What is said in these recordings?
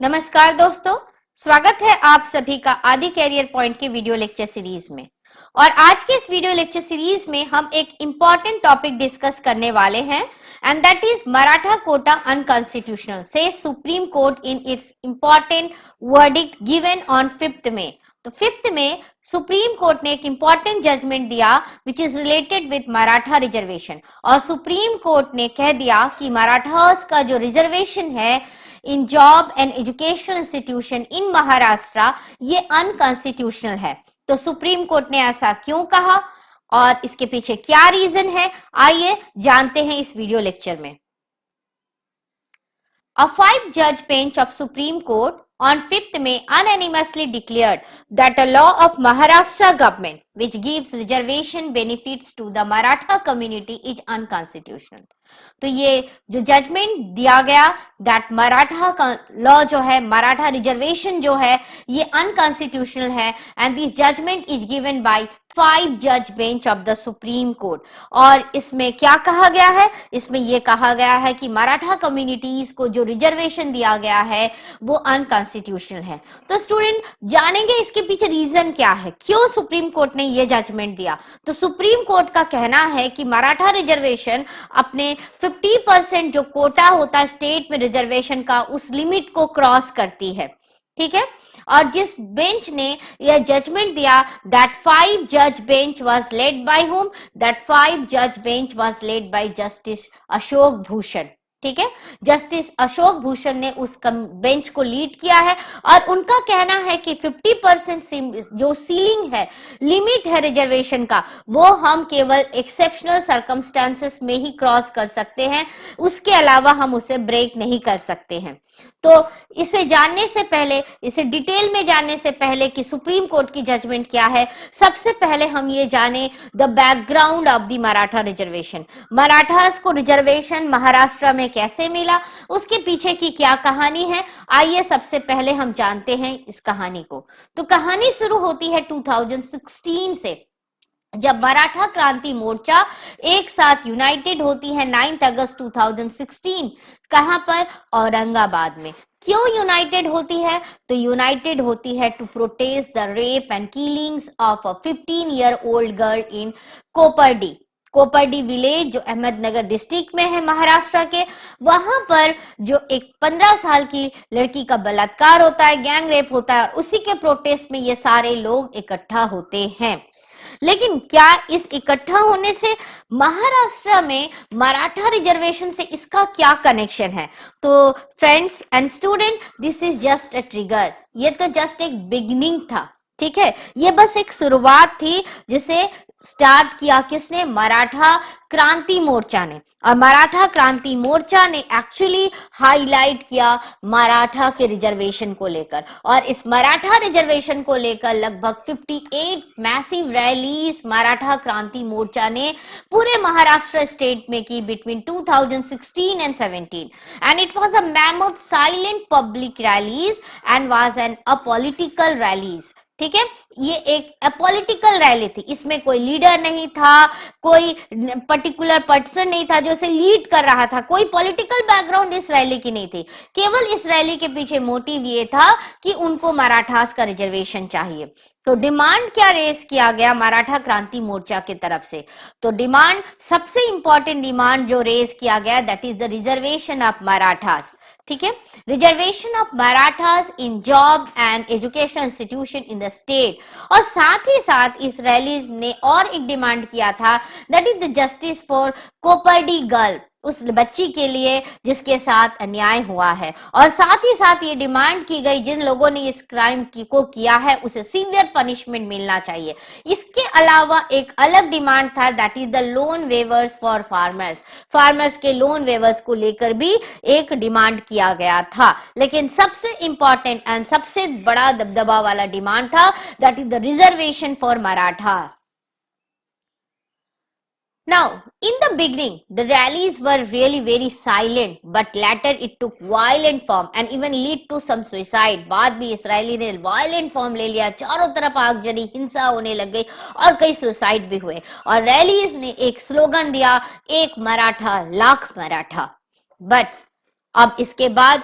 नमस्कार दोस्तों, स्वागत है आप सभी का आदि कैरियर पॉइंट के वीडियो लेक्चर सीरीज में। और आज के इस वीडियो लेक्चर सीरीज में हम एक इंपॉर्टेंट टॉपिक डिस्कस करने वाले हैं and that is Maratha quota unconstitutional से supreme court in its important verdict given on 5 May. तो 5 मई सुप्रीम कोर्ट ने एक इंपॉर्टेंट जजमेंट दिया which is related with Maratha reservation. और सुप्रीम कोर्ट ने कह दिया कि मराठास का जो रिजर्वेशन है in job and educational institution in Maharashtra ये अनकॉन्स्टिट्यूशनल है। तो सुप्रीम कोर्ट ने ऐसा क्यों कहा और इसके पीछे क्या रीजन है, आइए जानते हैं इस वीडियो लेक्चर में। A 5-judge bench of Supreme Court on 5th May unanimously declared that a law of Maharashtra government which gives reservation benefits to the Maratha community is unconstitutional। तो ये जो जजमेंट दिया गया दैट मराठा का law जो है, Maratha reservation जो है ये अनकॉन्स्टिट्यूशनल है and this judgment is given by 5-judge bench of the Supreme Court. और इसमें क्या कहा गया है, इसमें यह कहा गया है कि मराठा कम्युनिटीज को जो रिजर्वेशन दिया गया है वो अनकॉन्स्टिट्यूशनल है। तो स्टूडेंट जानेंगे इसके पीछे रीजन क्या है, क्यों सुप्रीम कोर्ट ने यह जजमेंट दिया। तो सुप्रीम कोर्ट का कहना है कि मराठा रिजर्वेशन अपने 50% जो कोटा होता है स्टेट में रिजर्वेशन का उस लिमिट को क्रॉस करती है, ठीक है। और जिस बेंच ने यह जजमेंट दिया that 5-judge bench was led by home, that 5-judge bench was led by justice Ashok Bhushan, ठीक है। जस्टिस अशोक भूषण ने उस बेंच को लीड किया है और उनका कहना है कि 50% जो सीलिंग है, लिमिट है रिजर्वेशन का, वो हम केवल एक्सेप्शनल सर्कमस्टांसेस में ही क्रॉस कर सकते हैं, उसके अलावा हम उसे ब्रेक नहीं कर सकते हैं। तो इसे जानने से पहले, इसे डिटेल में जानने से पहले कि सुप्रीम कोर्ट की जजमेंट क्या है, सबसे पहले हम ये जाने the background of the Maratha reservation. Marathas को रिजर्वेशन महाराष्ट्र में कैसे मिला, उसके पीछे की क्या कहानी है, आइए सबसे पहले हम जानते हैं इस कहानी को। तो कहानी शुरू होती है 2016 से, जब मराठा क्रांति मोर्चा एक साथ यूनाइटेड होती है 9 अगस्त 2016। कहां पर? औरंगाबाद में। क्यों यूनाइटेड होती है? तो यूनाइटेड होती है to protest the rape and killings of a 15-year-old girl in Kopardi. Kopardi village जो अहमदनगर डिस्ट्रिक्ट में है महाराष्ट्र के, वहां पर जो एक 15 साल की लड़की का बलात्कार होता है, गैंग रेप होता है, और उसी के प्रोटेस्ट में ये सारे लोग इकट्ठा होते हैं। लेकिन क्या इस इकट्ठा होने से महाराष्ट्र में मराठा रिजर्वेशन से इसका क्या कनेक्शन है? तो friends and student, this is just a trigger, ये तो जस्ट एक बिगिनिंग था, ठीक है। ये बस एक शुरुआत थी जिसे स्टार्ट किया किसने? मराठा क्रांति मोर्चा ने। और मराठा क्रांति मोर्चा ने एक्चुअली हाईलाइट किया मराठा के रिजर्वेशन को लेकर, और इस मराठा रिजर्वेशन को लेकर लगभग 58 मैसिव रैलीज मराठा क्रांति मोर्चा ने पूरे महाराष्ट्र स्टेट में की between 2016 and 17, and it was a mammoth silent public rallies and was an apolitical rallies, ठीक है। ये एक पॉलिटिकल रैली थी, इसमें कोई लीडर नहीं था, कोई पर्टिकुलर पर्सन नहीं था जो इसे लीड कर रहा था, कोई पॉलिटिकल बैकग्राउंड इस रैली की नहीं थी। केवल इस रैली के पीछे मोटिव ये था कि उनको मराठास का रिजर्वेशन चाहिए। तो डिमांड क्या रेस किया गया मराठा क्रांति मोर्चा की तरफ से? तो डिमांड, सबसे इंपॉर्टेंट डिमांड जो रेस किया गया that is the reservation of Marathas, ठीक है। Reservation of Marathas in job and education institution in the state. और साथ ही साथ इस रैली ने और एक डिमांड किया था that is the justice for Kopardi girl, उस बच्ची के लिए जिसके साथ अन्याय हुआ है। और साथ ही साथ ये डिमांड की गई जिन लोगों ने इस क्राइम को किया है उसे सीवियर पनिशमेंट मिलना चाहिए। इसके अलावा एक अलग डिमांड था that is the loan weavers for farmers. Farmers के लोन वेवर्स को लेकर भी एक डिमांड किया गया था। लेकिन सबसे इंपॉर्टेंट एंड सबसे बड़ा दबदबा वाला डिमांड था that is the reservation for Maratha. Now, in the beginning, the rallies were really very silent, but later it took violent form and even lead to some suicide. बाद में इस रैली ने violent form ले लिया, चारों तरफ आगजनी, हिंसा होने लग गई और कई सुसाइड भी हुए। और रैलीज ने एक स्लोगन दिया, एक मराठा लाख मराठा। बट अब इसके बाद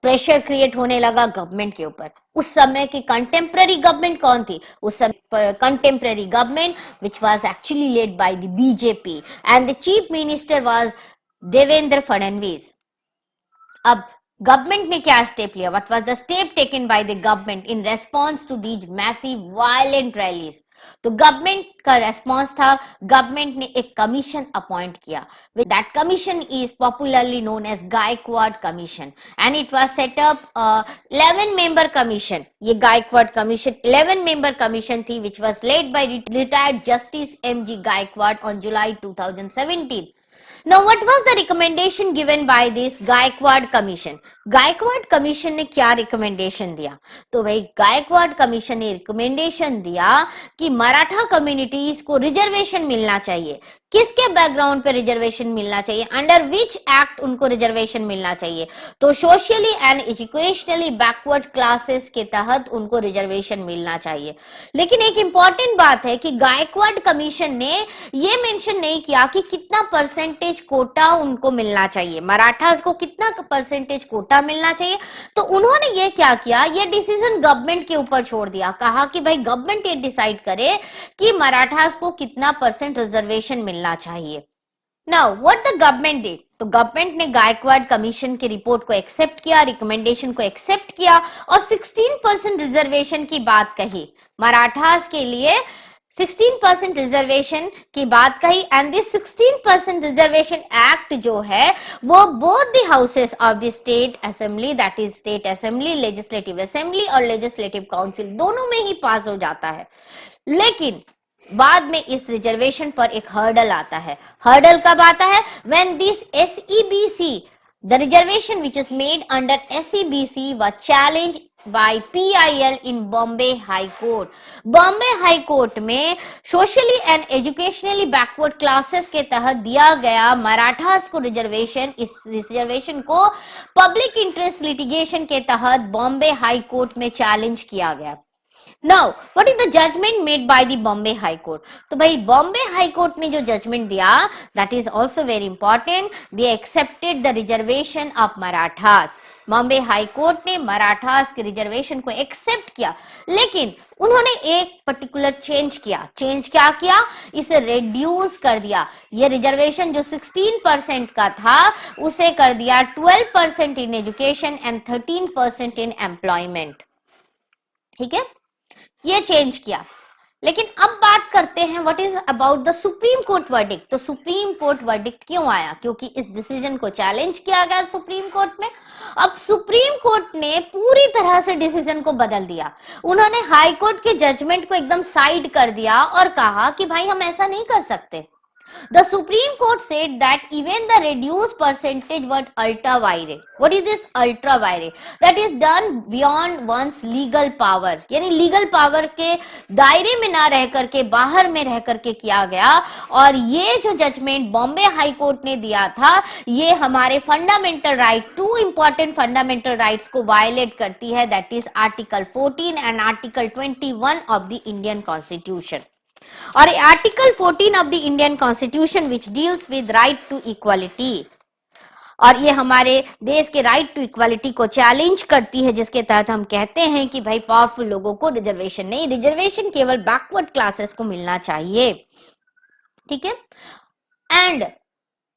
प्रेशर क्रिएट होने लगा गवर्नमेंट के ऊपर। उस समय की कंटेम्प्ररी गवर्नमेंट कौन थी? उस समय contemporary government which was actually led by the BJP and the chief minister was Devendra Fadnavis. अब गवर्नमेंट ने क्या स्टेप लिया? What was the step taken by the government in response to these massive violent rallies? तो government का response था, government ने एक commission appoint किया। That commission is popularly known as Gaikwad commission and it was set up 11 member commission. ये Gaikwad commission 11 member commission थी which was led by retired justice MG Gaikwad on July 2017। Now, what was the recommendation given by this Gaikwad Commission? Gaikwad Commission ने क्या recommendation दिया? तो भाई Gaikwad Commission ने recommendation दिया कि मराठा communities को reservation मिलना चाहिए। किसके बैकग्राउंड पे रिजर्वेशन मिलना चाहिए? अंडर विच एक्ट उनको रिजर्वेशन मिलना चाहिए? तो socially and educationally backward classes के तहत उनको रिजर्वेशन मिलना चाहिए। लेकिन एक इंपॉर्टेंट बात है कि गायकवाड कमीशन ने ये मेंशन नहीं किया कि कितना परसेंटेज कोटा उनको मिलना चाहिए, मराठास को कितना परसेंटेज कोटा मिलना चाहिए। तो उन्होंने ये क्या किया, ये डिसीजन गवर्नमेंट के ऊपर छोड़ दिया। कहा कि भाई गवर्नमेंट ये डिसाइड करे कि मराठास को कितना परसेंट रिजर्वेशन मिलना चाहिए। Now what the government did? तो गवर्नमेंट ने गायकवाड कमीशन की रिपोर्ट को एक्सेप्ट किया, रिकमेंडेशन को एक्सेप्ट किया और 16% रिजर्वेशन की बात कही। मराठास के लिए 16% रिजर्वेशन की बात कही एंड दिस 16% रिजर्वेशन एक्ट जो है वो both the houses of the state assembly, that is state assembly, legislative assembly और लेजिस्लेटिव काउंसिल, दोनों में ही पास हो जाता है। लेकिन बाद में इस रिजर्वेशन पर एक हर्डल आता है। हर्डल कब आता है? When this SEBC, the reservation which is made under SEBC was challenged by PIL in Bombay High Court. Bombay High Court में socially and educationally backward classes के तहत दिया गया मराठास को रिजर्वेशन, इस रिजर्वेशन को पब्लिक इंटरेस्ट लिटिगेशन के तहत बॉम्बे हाई कोर्ट में चैलेंज किया गया। Now, what is the judgment made by the Bombay High Court? तो भाई Bombay High Court ने जो judgment दिया, that is also very important. They accepted the reservation of Marathas. Bombay High Court ने मराठास के रिजर्वेशन को एक्सेप्ट किया, लेकिन उन्होंने एक पर्टिकुलर चेंज किया। चेंज क्या किया? इसे रिड्यूस कर दिया। ये रिजर्वेशन जो 16% का था उसे कर दिया 12% in education and 13% in employment. ठीक है, ये चेंज किया। लेकिन अब बात करते हैं what is about the Supreme court verdict. तो सुप्रीम कोर्ट वर्डिक्ट क्यों आया? क्योंकि इस डिसीजन को चैलेंज किया गया सुप्रीम कोर्ट में। अब सुप्रीम कोर्ट ने पूरी तरह से डिसीजन को बदल दिया। उन्होंने हाई कोर्ट के जजमेंट को एकदम साइड कर दिया और कहा कि भाई हम ऐसा नहीं कर सकते। The Supreme Court said that even the reduced percentage was ultra vires. What is this ultra vires? That is done beyond one's legal power. यानी legal power के दायरे में ना रह करके बाहर में रह करके किया गया। और ये जो जजमेंट बॉम्बे हाई कोर्ट ने दिया था ये हमारे fundamental right, two important fundamental rights को वायलेट करती है, that is article 14 and article 21 of the Indian constitution. और article 14 of the Indian constitution which deals with right to equality, और ये हमारे देश के राइट टू इक्वालिटी को चैलेंज करती है, जिसके तहत हम कहते हैं कि भाई पावरफुल लोगों को रिजर्वेशन नहीं, रिजर्वेशन केवल बैकवर्ड क्लासेस को मिलना चाहिए। ठीक है, एंड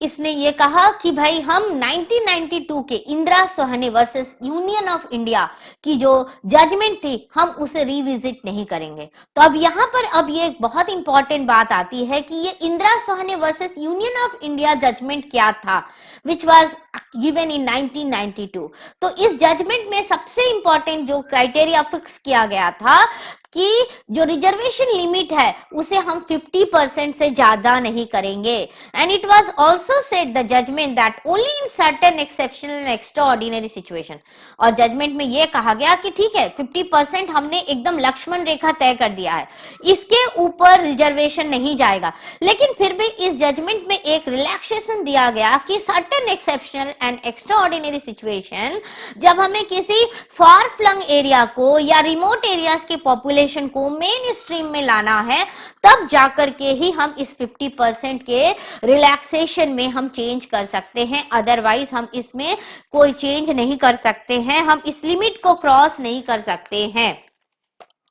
इसने ये कहा कि भाई हम 1992 के Indira Sawhney versus union of India की जो जजमेंट थी हम उसे रिविजिट नहीं करेंगे। तो अब यहाँ पर अब ये एक बहुत इंपॉर्टेंट बात आती है कि ये Indira Sawhney versus union of India judgment क्या था, विच वाज गिवन इन 1992। तो इस जजमेंट में सबसे इंपॉर्टेंट जो क्राइटेरिया फिक्स किया गया था कि जो रिजर्वेशन लिमिट है उसे हम 50% से ज्यादा नहीं करेंगे। And it was also said the judgment that only in certain exceptional and extraordinary situation. और जजमेंट में यह कहा गया कि ठीक है 50% हमने एकदम लक्ष्मण रेखा तय कर दिया है, इसके ऊपर रिजर्वेशन नहीं जाएगा। लेकिन फिर भी इस जजमेंट में एक रिलैक्सेशन दिया गया कि certain exceptional and extraordinary situation, जब हमें किसी फार फ्लंग एरिया को या रिमोट एरियाज के पॉपुलेशन रिजर्वेशन को मेन स्ट्रीम में लाना है, तब जाकर के ही हम इस 50% के रिलैक्सेशन में हम चेंज कर सकते हैं। अदरवाइज हम इसमें कोई चेंज नहीं कर सकते हैं, हम इस लिमिट को क्रॉस नहीं कर सकते हैं।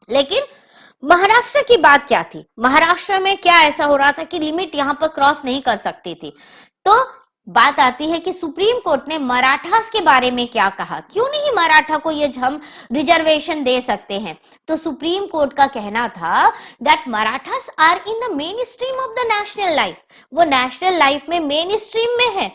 लेकिन महाराष्ट्र की बात क्या थी? महाराष्ट्र में क्या ऐसा हो रहा था कि लिमिट यहां पर क्रॉस नहीं कर सकती थी? तो बात आती है कि सुप्रीम कोर्ट ने मराठास के बारे में क्या कहा, क्यों नहीं मराठा को ये हम रिजर्वेशन दे सकते हैं? तो सुप्रीम कोर्ट का कहना था that Marathas are in the main stream of the national life, वो नेशनल लाइफ में मेन स्ट्रीम में है,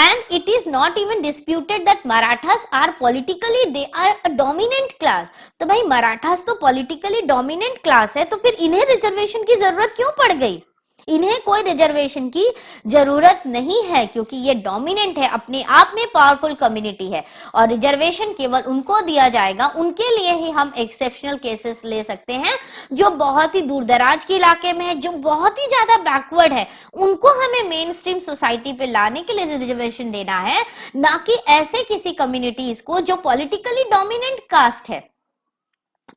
and it is not even disputed that Marathas are politically they are a dominant class। तो भाई मराठास तो पॉलिटिकली डोमिनेंट क्लास है, तो फिर इन्हें रिजर्वेशन की जरूरत क्यों पड़ गई? इन्हें कोई रिजर्वेशन की जरूरत नहीं है, क्योंकि ये डोमिनेंट है, अपने आप में पावरफुल कम्युनिटी है, और रिजर्वेशन केवल उनको दिया जाएगा, उनके लिए ही हम एक्सेप्शनल केसेस ले सकते हैं जो बहुत ही दूर दराज के इलाके में है, जो बहुत ही ज्यादा बैकवर्ड है, उनको हमें मेन स्ट्रीम सोसाइटी पे लाने के लिए रिजर्वेशन देना है, ना कि ऐसे किसी कम्युनिटीज को जो पॉलिटिकली डोमिनेंट कास्ट है।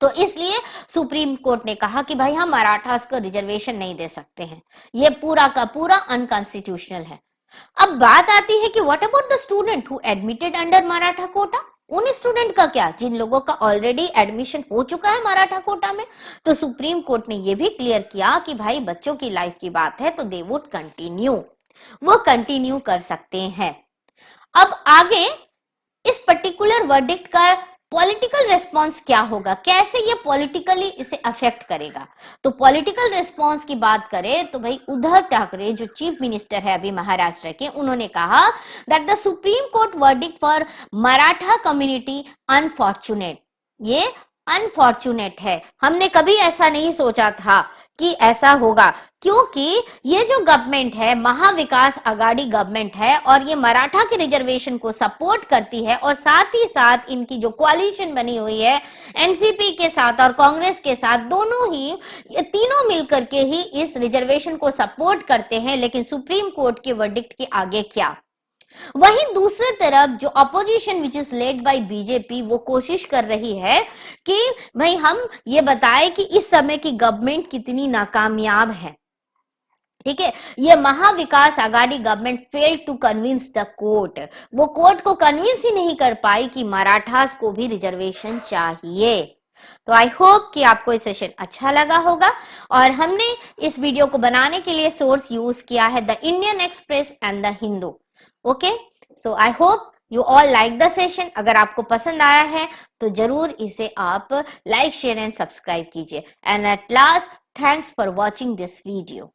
तो इसलिए सुप्रीम कोर्ट ने कहा कि भाई हम मराठास को रिजर्वेशन नहीं दे सकते हैं, ये पूरा का पूरा अनकॉन्स्टिट्यूशनल है। अब बात आती है कि what about the student who admitted under Maratha quota? उन स्टूडेंट का क्या जिन लोगों का ऑलरेडी एडमिशन हो चुका है मराठा कोटा में? तो सुप्रीम कोर्ट ने यह भी क्लियर किया कि भाई बच्चों की लाइफ की बात है तो दे वुड कंटिन्यू, वो कंटिन्यू कर सकते हैं। अब आगे इस पर्टिकुलर वर्डिक्ट का पॉलिटिकल रिस्पांस क्या होगा, कैसे ये पॉलिटिकली इसे अफेक्ट करेगा? तो पॉलिटिकल रिस्पांस की बात करें तो भाई उद्धव ठाकरे जो चीफ मिनिस्टर है अभी महाराष्ट्र के, उन्होंने कहा that the Supreme court verdict for Maratha community unfortunate. ये अनफॉर्चुनेट है, हमने कभी ऐसा नहीं सोचा था कि ऐसा होगा, क्योंकि ये जो गवर्नमेंट है महाविकास आघाड़ी गवर्नमेंट है, और ये मराठा के रिजर्वेशन को सपोर्ट करती है, और साथ ही साथ इनकी जो कोalition बनी हुई है एनसीपी के साथ और कांग्रेस के साथ, दोनों ही ये तीनों मिलकर के ही इस रिजर्वेशन को सपोर्ट करते हैं। लेकिन सुप्रीम कोर्ट के वर्डिक्ट के आगे क्या? वहीं दूसरी तरफ जो opposition which is led by BJP, वो कोशिश कर रही है कि भाई हम ये बताएं कि इस समय की गवर्नमेंट कितनी नाकामयाब है। ठीक है, ये Mahavikas Aghadi government failed to convince the court, वो कोर्ट को कन्विंस ही नहीं कर पाई कि मराठास को भी रिजर्वेशन चाहिए। तो आई होप कि आपको ये सेशन अच्छा लगा होगा, और हमने इस वीडियो को बनाने के लिए सोर्स यूज किया है the Indian express and the Hindu. Okay, so I hope you all like the session. अगर आपको पसंद आया है तो जरूर इसे आप लाइक शेयर एंड सब्सक्राइब कीजिए। And at last, thanks for watching this video.